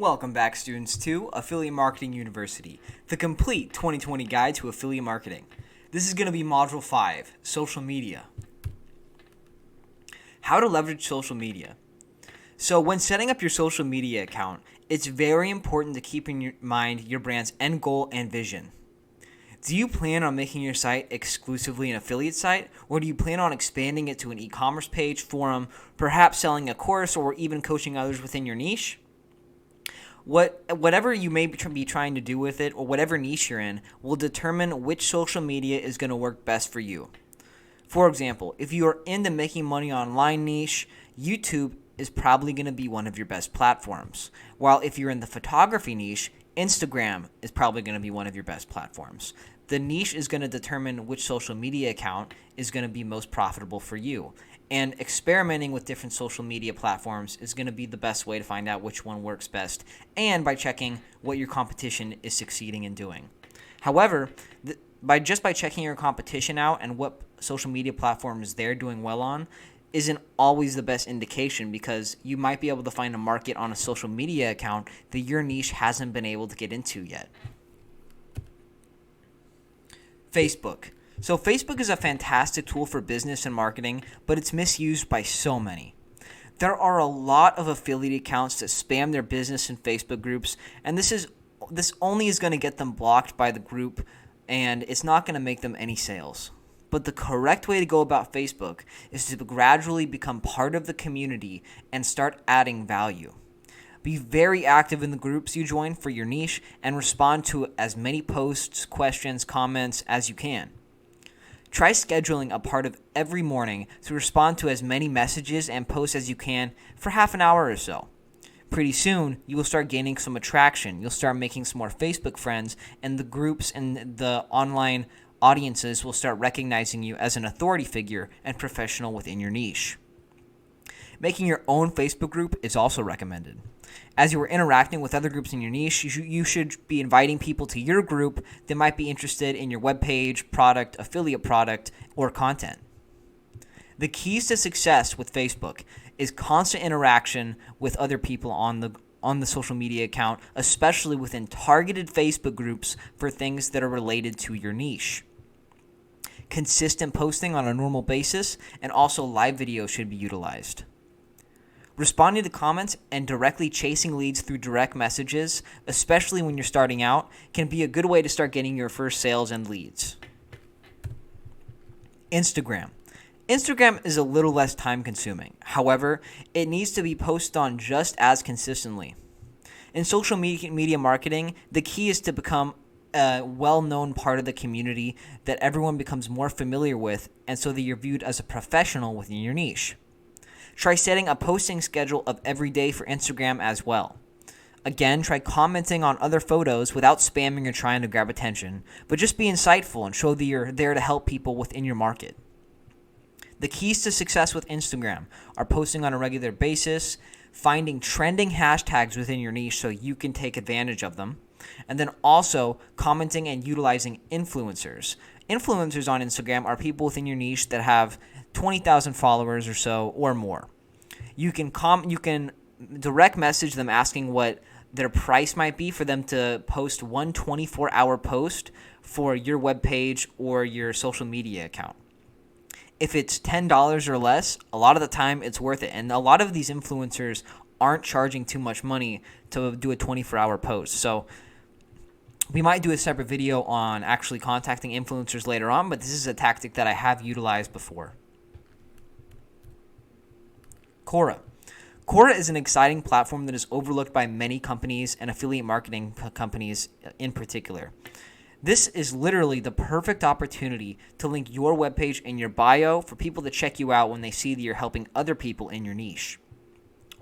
Welcome back, students, to Affiliate Marketing University, the complete 2020 guide to affiliate marketing. This is going to be Module 5, Social Media. How to leverage social media. So when setting up your social media account, it's very important to keep in mind your brand's end goal and vision. Do you plan on making your site exclusively an affiliate site, or do you plan on expanding it to an e-commerce page, forum, perhaps selling a course, or even coaching others within your niche? Whatever you may be trying to do with it, or whatever niche you're in, will determine which social media is going to work best for you. For example, if you are in the making money online niche, YouTube is probably going to be one of your best platforms. While if you're in the photography niche, Instagram is probably going to be one of your best platforms. The niche is going to determine which social media account is going to be most profitable for you. And experimenting with different social media platforms is going to be the best way to find out which one works best, and by checking what your competition is succeeding in doing. However, by checking your competition out and what social media platforms they're doing well on isn't always the best indication, because you might be able to find a market on a social media account that your niche hasn't been able to get into yet. Facebook. So Facebook is a fantastic tool for business and marketing, but it's misused by so many. There are a lot of affiliate accounts that spam their business in Facebook groups, and this only is going to get them blocked by the group, and it's not going to make them any sales. But the correct way to go about Facebook is to gradually become part of the community and start adding value. Be very active in the groups you join for your niche and respond to as many posts, questions, comments as you can. Try scheduling a part of every morning to respond to as many messages and posts as you can for half an hour or so. Pretty soon, you will start gaining some attraction. You'll start making some more Facebook friends, and the groups and the online audiences will start recognizing you as an authority figure and professional within your niche. Making your own Facebook group is also recommended. As you are interacting with other groups in your niche, you should be inviting people to your group that might be interested in your webpage, product, affiliate product, or content. The keys to success with Facebook is constant interaction with other people on the social media account, especially within targeted Facebook groups for things that are related to your niche. Consistent posting on a normal basis, and also live videos should be utilized. Responding to comments and directly chasing leads through direct messages, especially when you're starting out, can be a good way to start getting your first sales and leads. Instagram. Instagram is a little less time consuming. However, it needs to be posted on just as consistently. In social media marketing, the key is to become a well-known part of the community that everyone becomes more familiar with, and so that you're viewed as a professional within your niche. Try setting a posting schedule of every day for Instagram as well. Again, try commenting on other photos without spamming or trying to grab attention, but just be insightful and show that you're there to help people within your market. The keys to success with Instagram are posting on a regular basis, finding trending hashtags within your niche so you can take advantage of them, and then also commenting and utilizing influencers. Influencers on Instagram are people within your niche that have 20,000 followers or so or more. You can direct message them asking what their price might be for them to post one 24-hour post for your webpage or your social media account. If it's $10 or less, a lot of the time it's worth it. And a lot of these influencers aren't charging too much money to do a 24-hour post. So we might do a separate video on actually contacting influencers later on, but this is a tactic that I have utilized before. Quora. Quora is an exciting platform that is overlooked by many companies and affiliate marketing companies in particular. This is literally the perfect opportunity to link your webpage in your bio for people to check you out when they see that you're helping other people in your niche.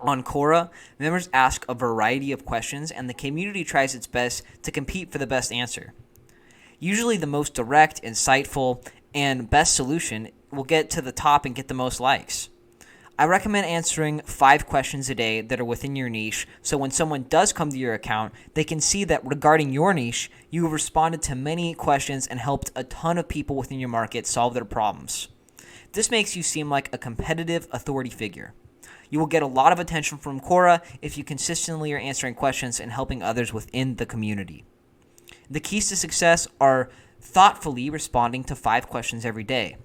On Quora, members ask a variety of questions, and the community tries its best to compete for the best answer. Usually the most direct, insightful, and best solution will get to the top and get the most likes. I recommend answering 5 questions a day that are within your niche, so when someone does come to your account, they can see that regarding your niche, you have responded to many questions and helped a ton of people within your market solve their problems. This makes you seem like a competitive authority figure. You will get a lot of attention from Quora if you consistently are answering questions and helping others within the community. The keys to success are thoughtfully responding to 5 questions every day.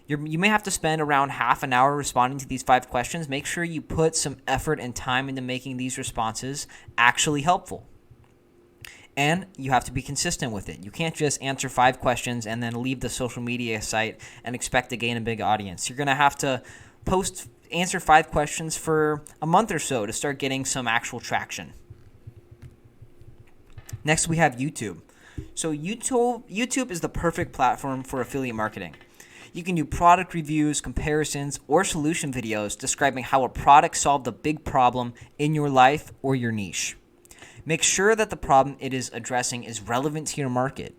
You may have to spend around half an hour responding to these 5 questions. Make sure you put some effort and time into making these responses actually helpful. And you have to be consistent with it. You can't just answer 5 questions and then leave the social media site and expect to gain a big audience. You're going to have to answer 5 questions for a month or so to start getting some actual traction. Next, we have YouTube. So YouTube is the perfect platform for affiliate marketing. You can do product reviews, comparisons, or solution videos describing how a product solved a big problem in your life or your niche. Make sure that the problem it is addressing is relevant to your market.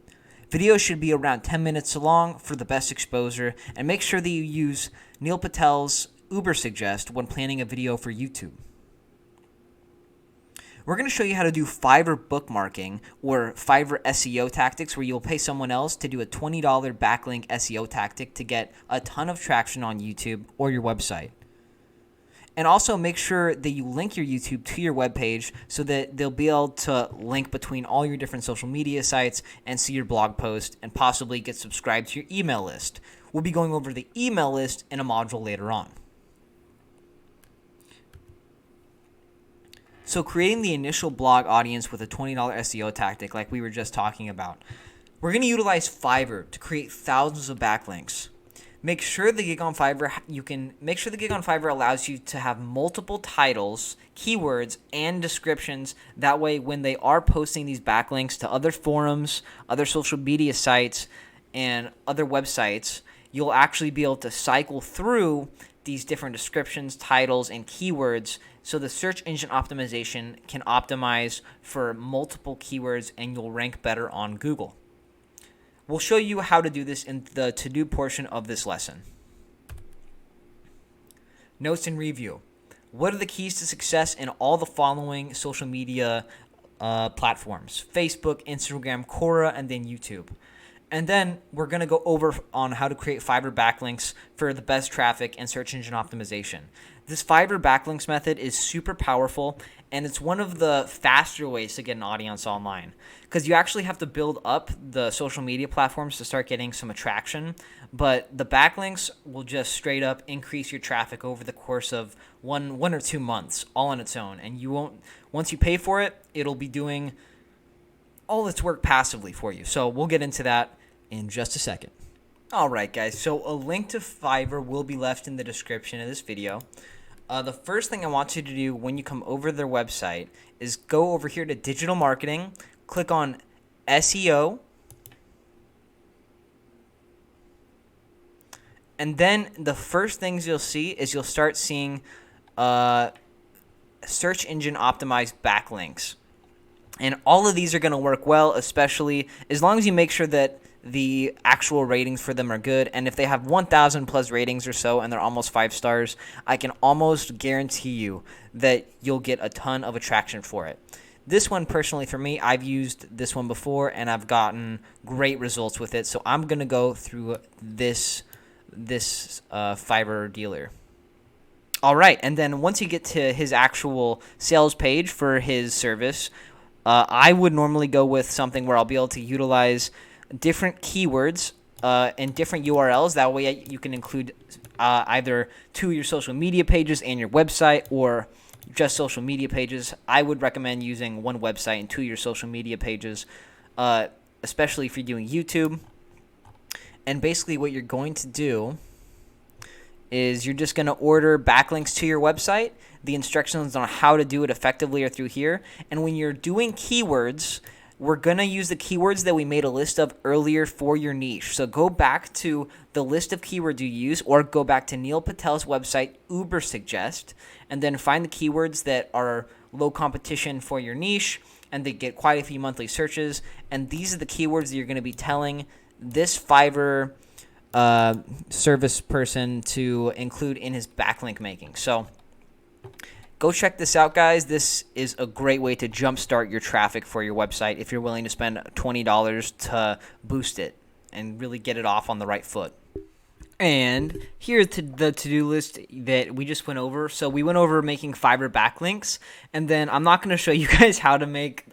Videos should be around 10 minutes long for the best exposure, and make sure that you use Neil Patel's Uber Suggest when planning a video for YouTube. We're going to show you how to do Fiverr bookmarking or Fiverr SEO tactics, where you'll pay someone else to do a $20 backlink SEO tactic to get a ton of traction on YouTube or your website. And also make sure that you link your YouTube to your webpage so that they'll be able to link between all your different social media sites and see your blog post and possibly get subscribed to your email list. We'll be going over the email list in a module later on. So creating the initial blog audience with a $20 SEO tactic like we were just talking about. We're going to utilize Fiverr to create thousands of backlinks. Make sure the gig on Fiverr allows you to have multiple titles, keywords, and descriptions. That way, when they are posting these backlinks to other forums, other social media sites, and other websites, you'll actually be able to cycle through these different descriptions, titles, and keywords so the search engine optimization can optimize for multiple keywords and you'll rank better on Google. We'll show you how to do this in the to-do portion of this lesson. Notes and review. What are the keys to success in all the following social media platforms? Facebook, Instagram, Quora, and then YouTube. And then we're going to go over on how to create Fiverr backlinks for the best traffic and search engine optimization. This Fiverr backlinks method is super powerful, and it's one of the faster ways to get an audience online because you actually have to build up the social media platforms to start getting some attraction. But the backlinks will just straight up increase your traffic over the course of one or 2 months all on its own. And you won't, once you pay for it, it'll be doing all its work passively for you. So we'll get into that in just a second. All right, guys. So a link to Fiverr will be left in the description of this video. The first thing I want you to do when you come over to their website is go over here to digital marketing, click on SEO, and then the first things you'll see is you'll start seeing search engine optimized backlinks. And all of these are going to work well, especially as long as you make sure that the actual ratings for them are good. And if they have 1,000 plus ratings or so and they're almost 5 stars, I can almost guarantee you that you'll get a ton of attraction for it. This one, personally, for me, I've used this one before and I've gotten great results with it. So I'm going to go through this Fiverr dealer. All right. And then once you get to his actual sales page for his service, I would normally go with something where I'll be able to utilize different keywords and different URLs. That way you can include either 2 of your social media pages and your website or just social media pages. I would recommend using 1 website and 2 of your social media pages, especially if you're doing YouTube. And basically what you're going to do is you're just going to order backlinks to your website. The instructions on how to do it effectively are through here. And when you're doing keywords, we're going to use the keywords that we made a list of earlier for your niche. So go back to the list of keywords you use or go back to Neil Patel's website, Uber Suggest, and then find the keywords that are low competition for your niche and they get quite a few monthly searches. And these are the keywords that you're going to be telling this Fiverr service person to include in his backlink making. So go check this out, guys. This is a great way to jumpstart your traffic for your website if you're willing to spend $20 to boost it and really get it off on the right foot. And here's the to-do list that we just went over. So we went over making Fiverr backlinks, and then I'm not going to show you guys how to make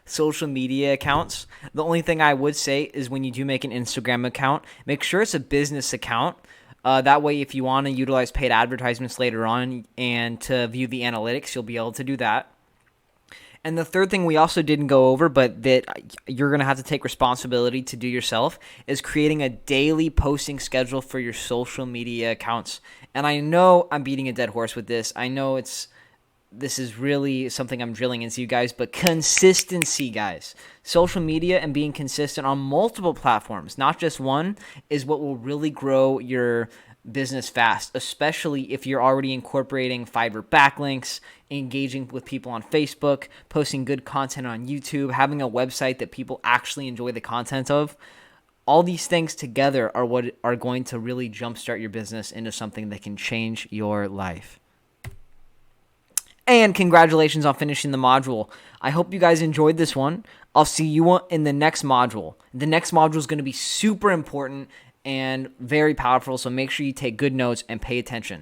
social media accounts. The only thing I would say is when you do make an Instagram account, make sure it's a business account. That way, if you want to utilize paid advertisements later on and to view the analytics, you'll be able to do that. And the third thing we also didn't go over, but that you're going to have to take responsibility to do yourself, is creating a daily posting schedule for your social media accounts. And I know I'm beating a dead horse with this. I know this is really something I'm drilling into you guys, but consistency, guys. Social media and being consistent on multiple platforms, not just one, is what will really grow your business fast, especially if you're already incorporating Fiverr backlinks, engaging with people on Facebook, posting good content on YouTube, having a website that people actually enjoy the content of. All these things together are what are going to really jumpstart your business into something that can change your life. And congratulations on finishing the module. I hope you guys enjoyed this one. I'll see you in the next module. The next module is going to be super important and very powerful, so make sure you take good notes and pay attention.